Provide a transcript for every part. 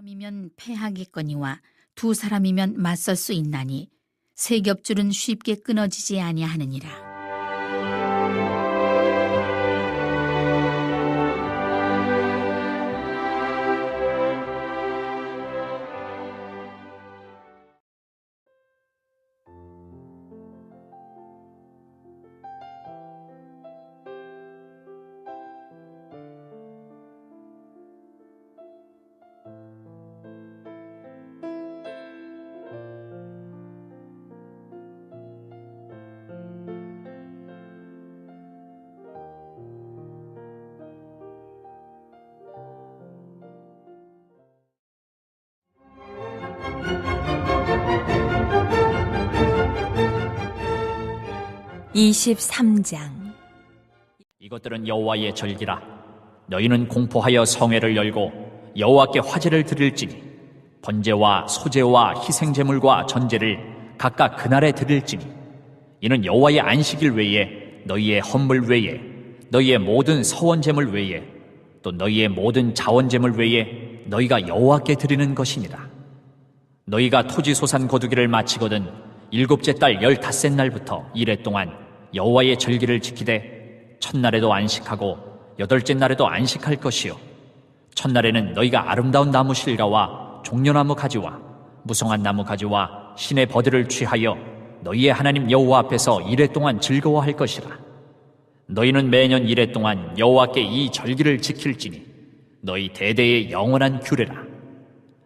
사람이면 패하겠거니와 두 사람이면 맞설 수 있나니 세 겹줄은 쉽게 끊어지지 아니하느니라. (23장) 이것들은 여호와의 절기라. 너희는 공포하여 성회를 열고 여호와께 화제를 드릴지니 번제와 소제와 희생제물과 전제를 각각 그날에 드릴지니 이는 여호와의 안식일 외에 너희의 헌물 외에 너희의 모든 서원제물 외에 또 너희의 모든 자원제물 외에 너희가 여호와께 드리는 것이니라. 너희가 토지 소산 거두기를 마치거든 일곱째 달 15째 날부터 이레 동안 여호와의 절기를 지키되 첫날에도 안식하고 여덟째 날에도 안식할 것이요 첫날에는 너희가 아름다운 나무 실과와 종려나무 가지와 무성한 나무 가지와 신의 버들을 취하여 너희의 하나님 여호와 앞에서 이레 동안 즐거워할 것이라. 너희는 매년 이레 동안 여호와께 이 절기를 지킬지니 너희 대대의 영원한 규례라.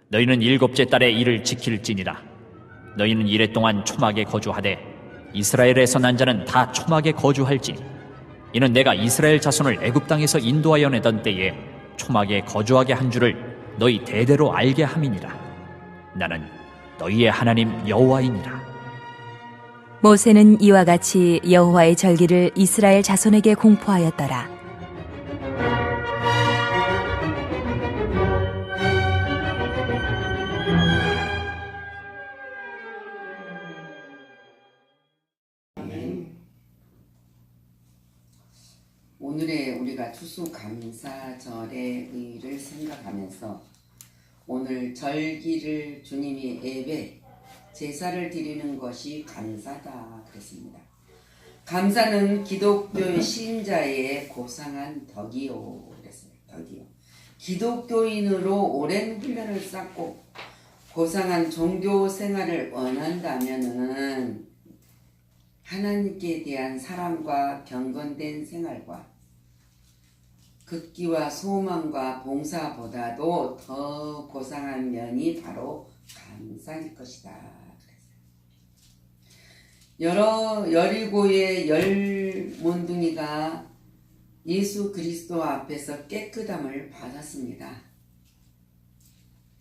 너희는 일곱째 달에 이를 지킬지니라. 너희는 이레 동안 초막에 거주하되 이스라엘에서 난 자는 다 초막에 거주할지니 이는 내가 이스라엘 자손을 애굽 땅에서 인도하여 내던 때에 초막에 거주하게 한 줄을 너희 대대로 알게 함이니라. 나는 너희의 하나님 여호와이니라. 모세는 이와 같이 여호와의 절기를 이스라엘 자손에게 공포하였더라. 오늘의 우리가 추수감사절의 의의를 생각하면서 오늘 절기를 주님이 예배, 제사를 드리는 것이 감사다 그랬습니다. 감사는 기독교의 신자의 고상한 덕이요 그랬어요. 덕이요. 기독교인으로 오랜 훈련을 쌓고 고상한 종교 생활을 원한다면은 하나님께 대한 사랑과 경건된 생활과 극기와 소망과 봉사보다도 더 고상한 면이 바로 감사일 것이다. 그랬어요. 여리고의 열 몬둥이가 예수 그리스도 앞에서 깨끗함을 받았습니다.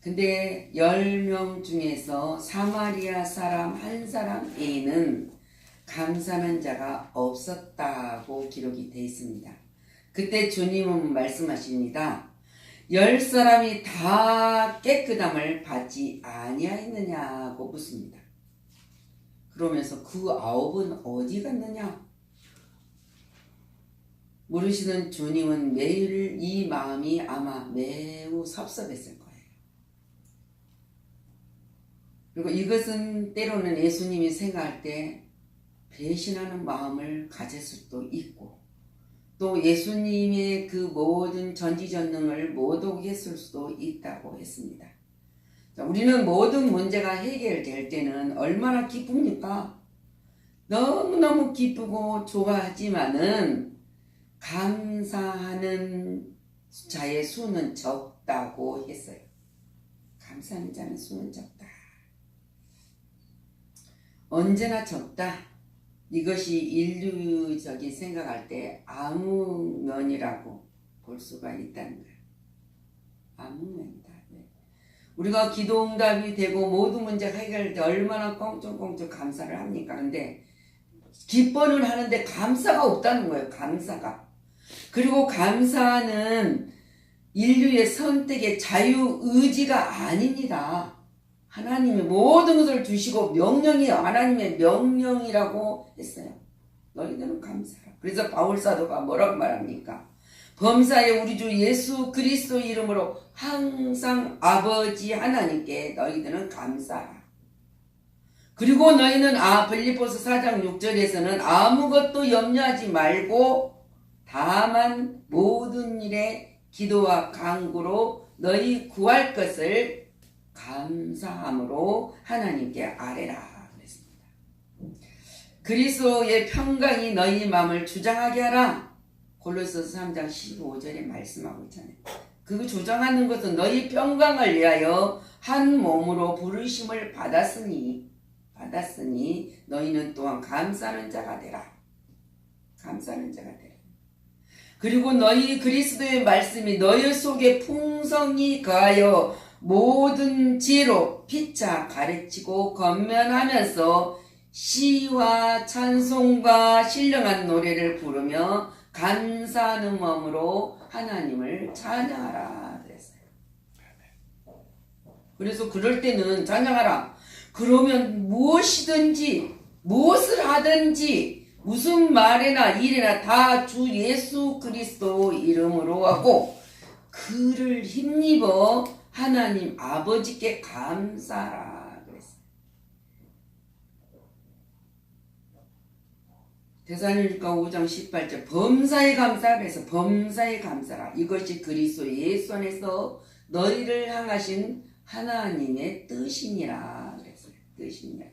근데 10명 중에서 사마리아 사람 한 사람 외에는 감사하는 자가 없었다고 기록이 되어 있습니다. 그때 주님은 말씀하십니다. 10사람이 다 깨끗함을 받지 아니하였느냐고 묻습니다. 그러면서 그 9은 어디 갔느냐? 물으시는 주님은 매일 이 마음이 아마 매우 섭섭했을 거예요. 그리고 이것은 때로는 예수님이 생각할 때 배신하는 마음을 가질 수도 있고 또 예수님의 그 모든 전지전능을 모독했을 수도 있다고 했습니다. 우리는 모든 문제가 해결될 때는 얼마나 기쁩니까? 너무너무 기쁘고 좋아하지만은 감사하는 자의 수는 적다고 했어요. 감사하는 자는 수는 적다. 언제나 적다. 이것이 인류적인 생각할 때 암흑면이라고 볼 수가 있다는 거예요. 암흑면이다. 네. 우리가 기도응답이 되고 모든 문제가 해결될 때 얼마나 껑충껑충 감사를 합니까? 근데 기뻐는 하는데 감사가 없다는 거예요. 감사가. 그리고 감사는 인류의 선택의 자유의지가 아닙니다. 하나님이 모든 것을 주시고 명령이 하나님의 명령이라고 했어요. 너희들은 감사하라. 그래서 바울 사도가 뭐라고 말합니까? 범사의 우리 주 예수 그리스도 이름으로 항상 아버지 하나님께 너희들은 감사하라. 그리고 너희는 빌립보서 4장 6절에서는 아무것도 염려하지 말고 다만 모든 일에 기도와 간구로 너희 구할 것을 감사함으로 하나님께 아뢰라 그랬습니다. 그리스도의 평강이 너희 마음을 주장하게 하라. 골로새서 3장 15절에 말씀하고 있잖아요. 그 주장하는 것은 너희 평강을 위하여 한 몸으로 부르심을 받았으니 너희는 또한 감사하는 자가 되라. 감사하는 자가 되라. 그리고 너희 그리스도의 말씀이 너희 속에 풍성히 거하여 모든 지혜로 피차 가르치고 건면하면서 시와 찬송과 신령한 노래를 부르며 감사하는 마음으로 하나님을 찬양하라 그랬어요. 그래서 그럴 때는 찬양하라. 그러면 무엇을 하든지 무슨 말이나 일이나 다 주 예수 그리스도 이름으로 하고 그를 힘입어 하나님 아버지께 감사하라 그랬어요. 데살로니가 5장 18절 범사에 감사 그래서 범사에 감사라. 이것이 그리스도 예수 안에서 너희를 향하신 하나님의 뜻이니라 그랬어요. 뜻이니라.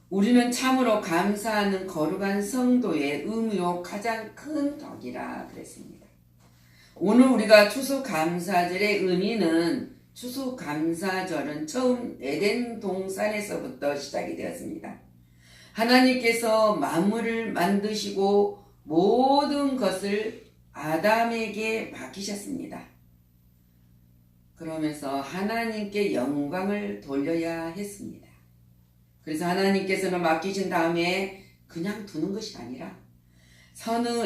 우리는 참으로 감사하는 거룩한 성도의 의무요 가장 큰 덕이라 그랬습니다. 오늘 우리가 추수감사절의 의미는 추수감사절은 처음 에덴 동산에서부터 시작이 되었습니다. 하나님께서 만물을 만드시고 모든 것을 아담에게 맡기셨습니다. 그러면서 하나님께 영광을 돌려야 했습니다. 그래서 하나님께서는 맡기신 다음에 그냥 두는 것이 아니라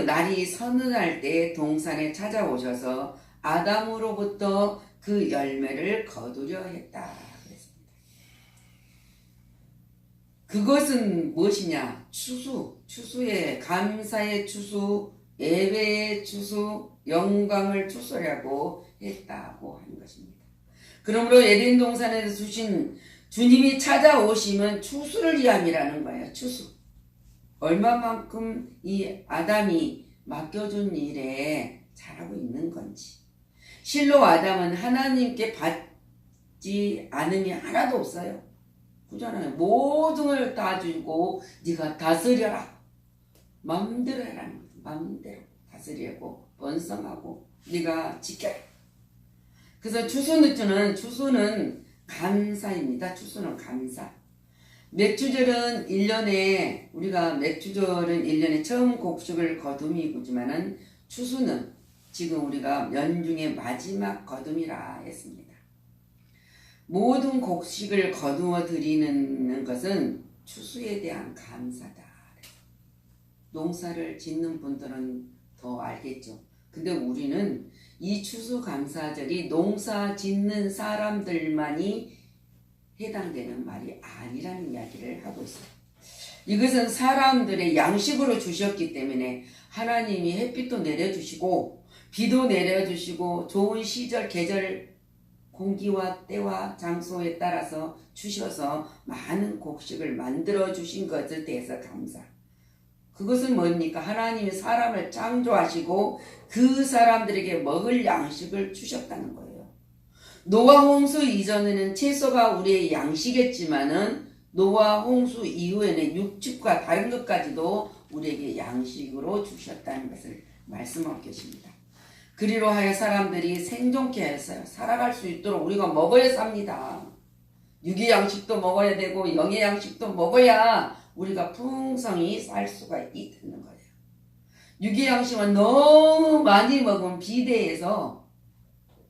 날이 서늘할 때 동산에 찾아오셔서 아담으로부터 그 열매를 거두려 했다 그랬습니다. 그것은 무엇이냐? 추수의 감사의 추수, 예배의 추수, 영광을 추수하려고 했다고 하는 것입니다. 그러므로 에덴 동산에서 주신 주님이 찾아오시면 추수를 위함이라는 거예요. 추수. 얼마만큼 이 아담이 맡겨준 일에 잘하고 있는 건지. 실로 아담은 하나님께 받지 않음이 하나도 없어요. 그잖아요. 모든 걸 다 주고 네가 다스려라. 마음대로 해라는 거죠. 마음대로 다스리고 번성하고 네가 지켜라. 그래서 추수는 감사입니다. 추수는 감사. 맥주절은 1년에 처음 곡식을 거둠이지만은 추수는 지금 우리가 연중의 마지막 거둠이라 했습니다. 모든 곡식을 거두어 드리는 것은 추수에 대한 감사다. 농사를 짓는 분들은 더 알겠죠. 근데 우리는 이 추수감사절이 농사 짓는 사람들만이 해당되는 말이 아니라는 이야기를 하고 있어요. 이것은 사람들의 양식으로 주셨기 때문에 하나님이 햇빛도 내려주시고 비도 내려주시고 좋은 시절 계절 공기와 때와 장소에 따라서 주셔서 많은 곡식을 만들어 주신 것에 대해서 감사. 그것은 뭡니까? 하나님이 사람을 창조하시고 그 사람들에게 먹을 양식을 주셨다는 거예요. 노아 홍수 이전에는 채소가 우리의 양식이었지만은 노아 홍수 이후에는 육축과 다른 것까지도 우리에게 양식으로 주셨다는 것을 말씀하고 계십니다. 그리로 하여 사람들이 생존케 했어요. 살아갈 수 있도록 우리가 먹어야 삽니다. 육의 양식도 먹어야 되고 영의 양식도 먹어야 우리가 풍성히 살 수가 있다는 거예요. 육의 양식은 너무 많이 먹으면 비대해서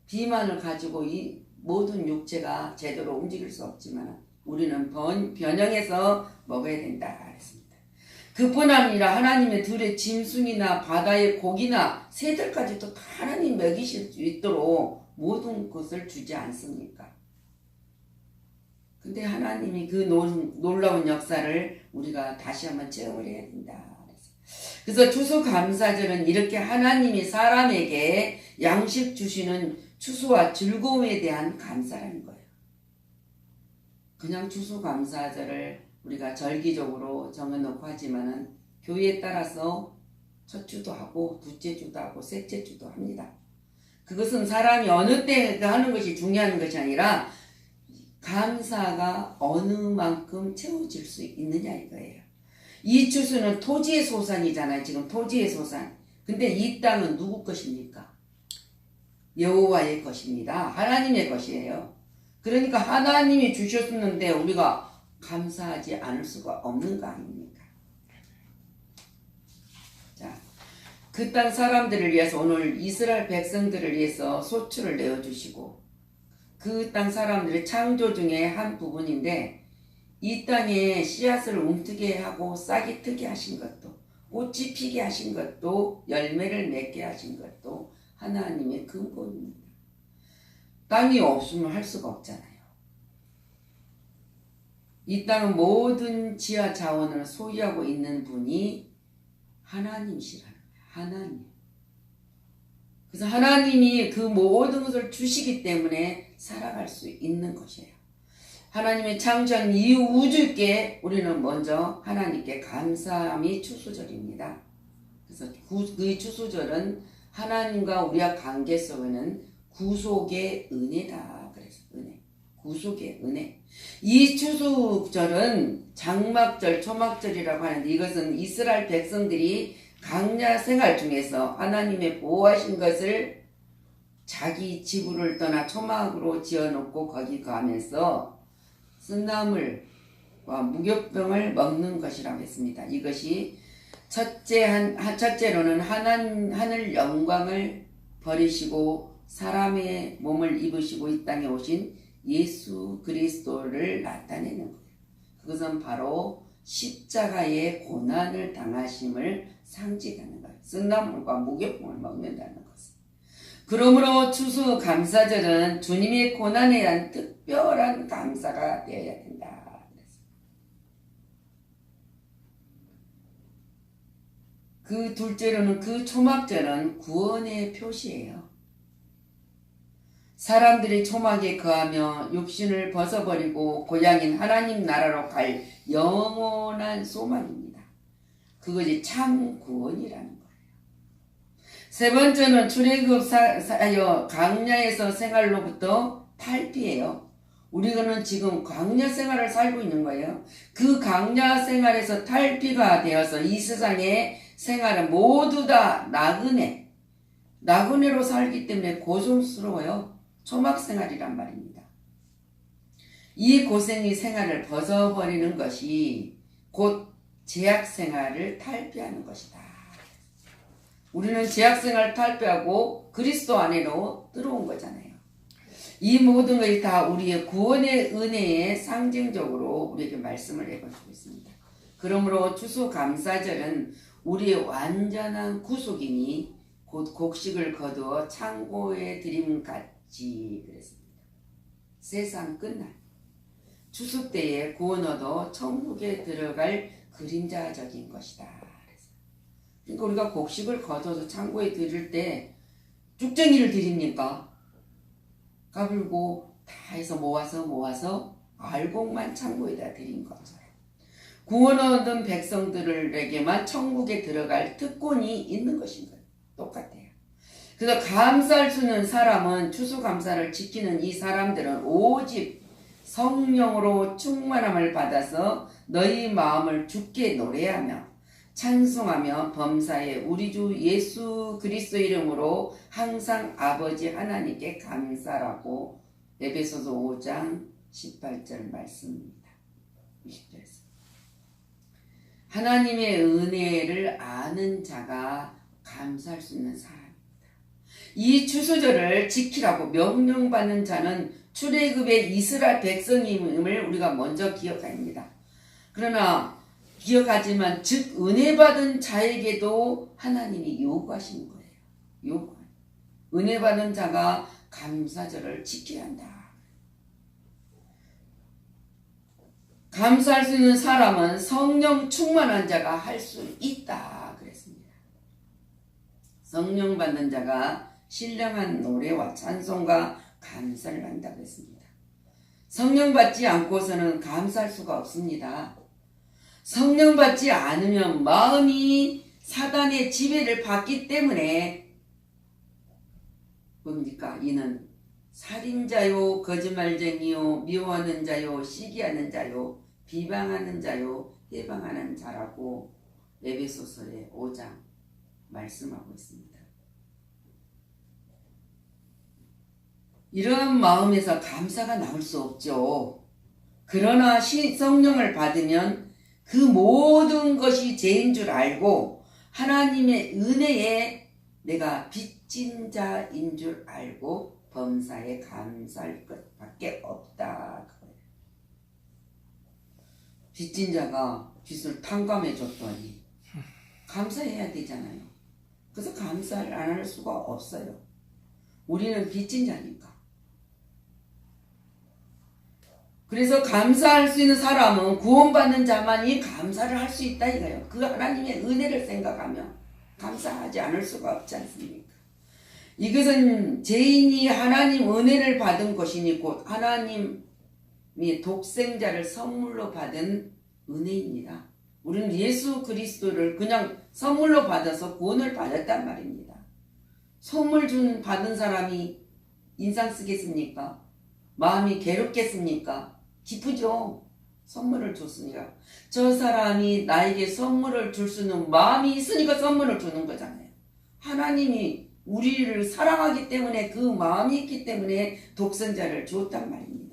비만을 가지고 이 모든 육체가 제대로 움직일 수 없지만 우리는 변형해서 먹어야 된다 했습니다. 그뿐 아니라 하나님의 들의 짐승이나 바다의 고기나 새들까지도 다 하나님 먹이실 수 있도록 모든 것을 주지 않습니까? 근데 하나님이 그 놀라운 역사를 우리가 다시 한번 체험을 해야 된다. 그래서 추수감사절은 이렇게 하나님이 사람에게 양식 주시는 추수와 즐거움에 대한 감사라는 거예요. 그냥 추수감사절을 우리가 절기적으로 정해놓고 하지만은 교회에 따라서 첫 주도 하고 둘째 주도 하고 셋째 주도 합니다. 그것은 사람이 어느 때 하는 것이 중요한 것이 아니라 감사가 어느 만큼 채워질 수 있느냐 이거예요. 이 추수는 토지의 소산이잖아요. 지금 토지의 소산. 근데 이 땅은 누구 것입니까? 여호와의 것입니다. 하나님의 것이에요. 그러니까 하나님이 주셨는데 우리가 감사하지 않을 수가 없는 거 아닙니까? 자, 그 땅 사람들을 위해서 오늘 이스라엘 백성들을 위해서 소출을 내어주시고 그 땅 사람들의 창조 중에 한 부분인데 이 땅에 씨앗을 움트게 하고 싹이 트게 하신 것도 꽃이 피게 하신 것도 열매를 맺게 하신 것도 하나님의 근본입니다. 땅이 없으면 할 수가 없잖아요. 이 땅은 모든 지하 자원을 소유하고 있는 분이 하나님이시라는 거예요. 하나님. 그래서 하나님이 그 모든 것을 주시기 때문에 살아갈 수 있는 것이에요. 하나님의 창조한 이 우주께 우리는 먼저 하나님께 감사함이 추수절입니다. 그래서 그 추수절은 하나님과 우리와 관계 속에는 구속의 은혜다. 그래서 은혜. 구속의 은혜. 이 추수절은 장막절, 초막절이라고 하는데 이것은 이스라엘 백성들이 광야 생활 중에서 하나님의 보호하신 것을 자기 지구를 떠나 초막으로 지어놓고 거기 가면서 쓴나물과 무교병을 먹는 것이라고 했습니다. 이것이 첫째로는 하늘 영광을 버리시고 사람의 몸을 입으시고 이 땅에 오신 예수 그리스도를 나타내는 거예요. 그것은 바로 십자가의 고난을 당하심을 상징하는 거예요. 쓴나물과 무교병을 먹는다는 것은. 그러므로 추수감사절은 주님의 고난에 대한 특별한 감사가 되어야 된다. 그 둘째로는 그 초막절은 구원의 표시예요. 사람들이 초막에 거하며 육신을 벗어버리고 고향인 하나님 나라로 갈 영원한 소망입니다. 그것이 참 구원이라는 거예요. 세 번째는 출애굽하여 광야에서 생활로부터 탈피해요. 우리는 지금 광야 생활을 살고 있는 거예요. 그 광야 생활에서 탈피가 되어서 이 세상의 생활은 모두 다 나그네로 살기 때문에 고통스러워요. 초막 생활이란 말입니다. 이 고생의 생활을 벗어버리는 것이 곧 죄악 생활을 탈피하는 것이다. 우리는 죄악 생활을 탈피하고 그리스도 안으로 들어온 거잖아요. 이 모든 것이 다 우리의 구원의 은혜의 상징적으로 우리에게 말씀을 해주고 있습니다. 그러므로 추수감사절은 우리의 완전한 구속이니 곧 곡식을 거두어 창고에 드림 같이 그랬습니다. 세상 끝날 추수 때에 구원 얻어 천국에 들어갈 그림자적인 것이다. 그러니까 우리가 곡식을 거둬서 창고에 드릴 때 쭉쟁이를 드립니까? 까불고 다 해서 모아서 알곡만 창고에다 드린 거죠. 구원 얻은 백성들에게만 천국에 들어갈 특권이 있는 것인 거예요. 똑같아요. 그래서 감사할 수 있는 사람은 추수감사를 지키는 이 사람들은 오직 성령으로 충만함을 받아서 너희 마음을 주께 노래하며 찬송하며 범사에 우리 주 예수 그리스도 이름으로 항상 아버지 하나님께 감사라고 에베소서 5장 18절 말씀입니다. 20절에서 하나님의 은혜를 아는 자가 감사할 수 있는 사람입니다. 이 추수절을 지키라고 명령받는 자는 출애굽의 이스라엘 백성임을 우리가 먼저 기억합니다. 그러나 기억하지만 즉 은혜 받은 자에게도 하나님이 요구하시는 거예요. 은혜 받은 자가 감사절을 지켜야 한다. 감사할 수 있는 사람은 성령 충만한 자가 할 수 있다. 성령 받는 자가 신령한 노래와 찬송과 감사를 한다고 했습니다. 성령 받지 않고서는 감사할 수가 없습니다. 성령 받지 않으면 마음이 사단의 지배를 받기 때문에 뭡니까? 이는 살인자요, 거짓말쟁이요, 미워하는 자요, 시기하는 자요, 비방하는 자요, 해방하는 자라고 에베소서의 5장 말씀하고 있습니다. 이런 마음에서 감사가 나올 수 없죠. 그러나 성령을 받으면 그 모든 것이 죄인 줄 알고 하나님의 은혜에 내가 빚진 자인 줄 알고 범사에 감사할 것밖에 없다. 빚진 자가 빚을 탕감해 줬더니 감사해야 되잖아요. 그래서 감사를 안 할 수가 없어요. 우리는 빚진 자니까. 그래서 감사할 수 있는 사람은 구원받는 자만이 감사를 할 수 있다 이거예요. 그 하나님의 은혜를 생각하며 감사하지 않을 수가 없지 않습니까? 이것은 죄인이 하나님 은혜를 받은 것이니 곧 하나님이 독생자를 선물로 받은 은혜입니다. 우리는 예수 그리스도를 그냥 선물로 받아서 구원을 받았단 말입니다. 선물 받은 사람이 인상 쓰겠습니까? 마음이 괴롭겠습니까? 기쁘죠. 선물을 줬으니까. 저 사람이 나에게 선물을 줄 수 있는 마음이 있으니까 선물을 주는 거잖아요. 하나님이 우리를 사랑하기 때문에 그 마음이 있기 때문에 독생자를 주었단 말입니다.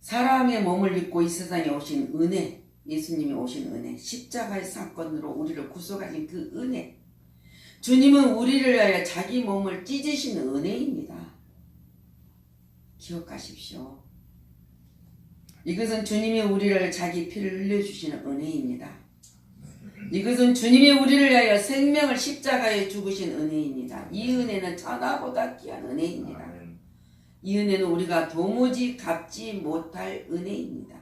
사람의 몸을 입고 이 세상에 오신 은혜, 예수님이 오신 은혜, 십자가의 사건으로 우리를 구속하신 그 은혜, 주님은 우리를 위하여 자기 몸을 찢으신 은혜입니다. 기억하십시오. 이것은 주님이 우리를 자기 피를 흘려주시는 은혜입니다. 이것은 주님이 우리를 위하여 생명을 십자가에 죽으신 은혜입니다. 이 은혜는 천하보다 귀한 은혜입니다. 이 은혜는 우리가 도무지 갚지 못할 은혜입니다.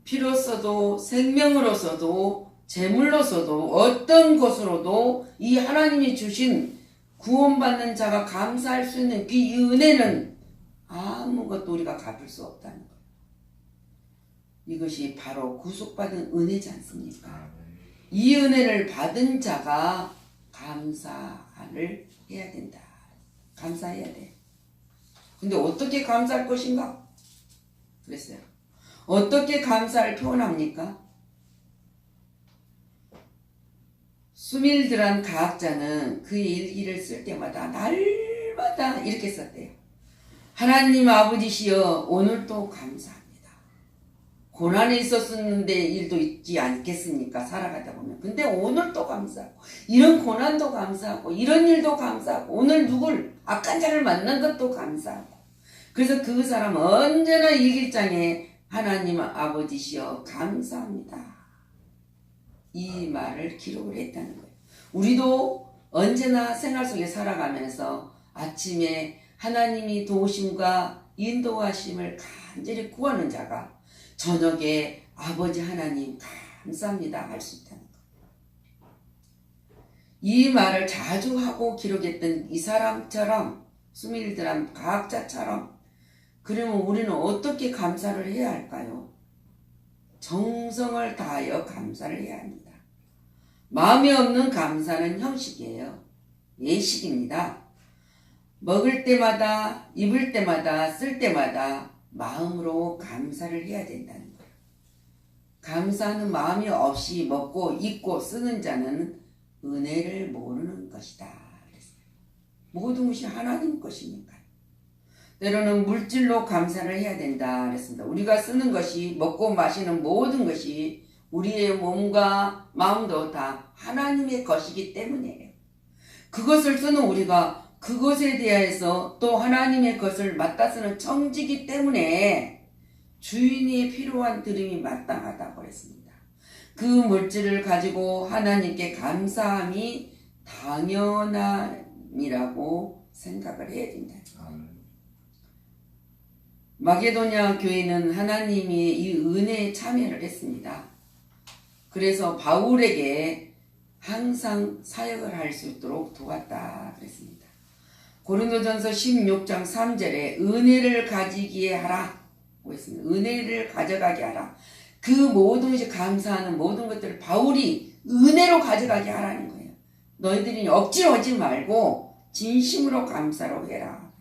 피로서도 생명으로서도 재물로서도 어떤 것으로도 이 하나님이 주신 구원받는 자가 감사할 수 있는 그 은혜는 아무것도 우리가 갚을 수 없다는 거예요. 이것이 바로 구속받은 은혜지 않습니까? 이 은혜를 받은 자가 감사를 해야 된다. 감사해야 돼. 근데 어떻게 감사할 것인가? 그랬어요. 어떻게 감사를 표현합니까? 수밀드란 과학자는 그의 일기를 쓸 때마다 날마다 이렇게 썼대요. 하나님 아버지시여 오늘도 감사합니다. 고난에 있었는데 일도 있지 않겠습니까? 살아가다 보면. 근데 오늘도 감사하고 이런 고난도 감사하고 이런 일도 감사하고 오늘 누굴 악한 자를 만난 것도 감사하고 그래서 그 사람은 언제나 일기장에 하나님 아버지시여 감사합니다. 이 말을 기록을 했다는 거예요. 우리도 언제나 생활 속에 살아가면서 아침에 하나님이 도우심과 인도하심을 간절히 구하는 자가 저녁에 아버지 하나님 감사합니다 할 수 있다는 거예요. 이 말을 자주 하고 기록했던 이 사람처럼 수밀드란 과학자처럼 그러면 우리는 어떻게 감사를 해야 할까요? 정성을 다하여 감사를 해야 합니다. 마음이 없는 감사는 형식이에요. 예식입니다. 먹을 때마다, 입을 때마다, 쓸 때마다 마음으로 감사를 해야 된다는 거예요. 감사하는 마음이 없이 먹고 입고 쓰는 자는 은혜를 모르는 것이다. 그랬어요. 모든 것이 하나님 것이니까요. 때로는 물질로 감사를 해야 된다 그랬습니다. 우리가 쓰는 것이 먹고 마시는 모든 것이 우리의 몸과 마음도 다 하나님의 것이기 때문이에요. 그것을 쓰는 우리가 그것에 대해서 또 하나님의 것을 맡아 쓰는 청지기 때문에 주인이 필요한 들음이 마땅하다고 했습니다. 그 물질을 가지고 하나님께 감사함이 당연함이라고 생각을 해야 된다. 마게도냐 교회는 하나님이 이 은혜에 참여를 했습니다. 그래서 바울에게 항상 사역을 할 수 있도록 도왔다 그랬습니다. 고린도전서 16장 3절에 은혜를 가지기에 하라 고 했습니다. 은혜를 가져가게 하라. 그 모든 것이 감사하는 모든 것들을 바울이 은혜로 가져가게 하라는 거예요. 너희들이 억지로 하지 말고 진심으로 감사로 해라.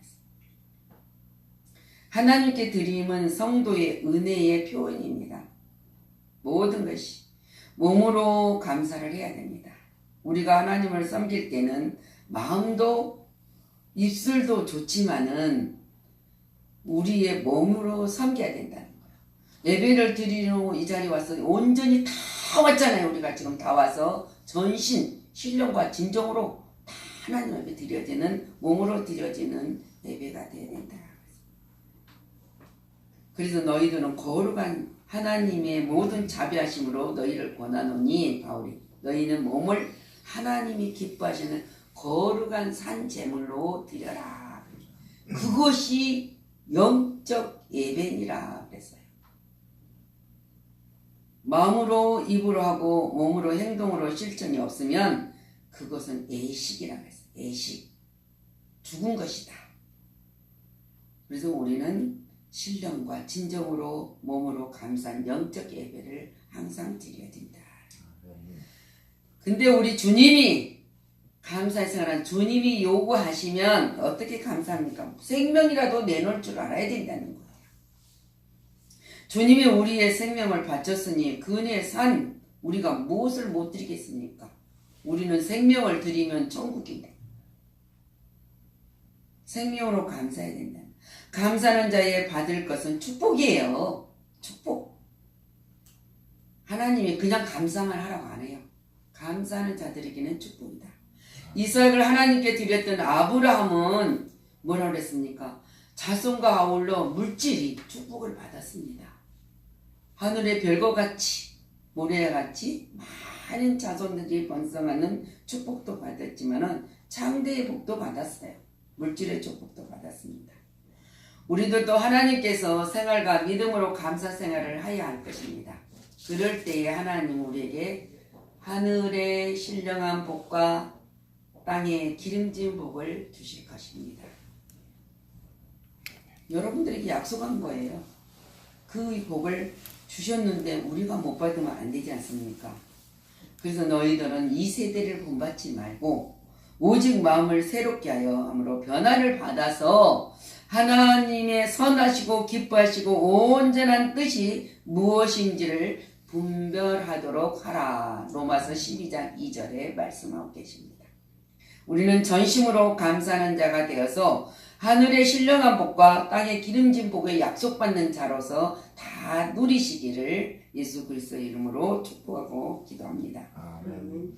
하나님께 드림은 성도의 은혜의 표현입니다. 모든 것이 몸으로 감사를 해야 됩니다. 우리가 하나님을 섬길 때는 마음도 입술도 좋지만은 우리의 몸으로 섬겨야 된다는 거예요. 예배를 드리러 이 자리에 와서 온전히 다 왔잖아요. 우리가 지금 다 와서 전신, 신령과 진정으로 다 하나님 앞에 드려지는, 몸으로 드려지는 예배가 되어야 된다. 그래서 너희들은 거룩한 하나님의 모든 자비하심으로 너희를 권하노니, 바울이 너희는 몸을 하나님이 기뻐하시는 거룩한 산 제물로 드려라. 그것이 영적 예배니라 그랬어요. 마음으로 입으로 하고 몸으로 행동으로 실천이 없으면 그것은 애식이라고 했어요. 애식. 죽은 것이다. 그래서 우리는 신령과 진정으로 몸으로 감사한 영적 예배를 항상 드려야 된다. 근데 우리 주님이 감사의 생활한 주님이 요구하시면 어떻게 감사합니까? 생명이라도 내놓을 줄 알아야 된다는 거예요. 주님이 우리의 생명을 바쳤으니 그 은혜의 산 우리가 무엇을 못 드리겠습니까? 우리는 생명을 드리면 천국입니다. 생명으로 감사해야 된다. 감사하는 자의 받을 것은 축복이에요. 축복. 하나님이 그냥 감사만 하라고 안 해요. 감사하는 자들에게는 축복이다. 이삭을 하나님께 드렸던 아브라함은 뭐라고 그랬습니까? 자손과 아울러 물질이 축복을 받았습니다. 하늘의 별것같이 모래같이 많은 자손들이 번성하는 축복도 받았지만은 창대의 복도 받았어요. 물질의 축복도 받았습니다. 우리들도 하나님께서 생활과 믿음으로 감사 생활을 해야 할 것입니다. 그럴 때에 하나님 우리에게 하늘의 신령한 복과 땅의 기름진 복을 주실 것입니다. 여러분들에게 약속한 거예요. 그 복을 주셨는데 우리가 못 받으면 안 되지 않습니까? 그래서 너희들은 이 세대를 본받지 말고 오직 마음을 새롭게 하여 함으로 변화를 받아서 하나님의 선하시고 기뻐하시고 온전한 뜻이 무엇인지를 분별하도록 하라. 로마서 12장 2절에 말씀하고 계십니다. 우리는 전심으로 감사하는 자가 되어서 하늘의 신령한 복과 땅의 기름진 복을 약속받는 자로서 다 누리시기를 예수 그리스도의 이름으로 축복하고 기도합니다. 아멘.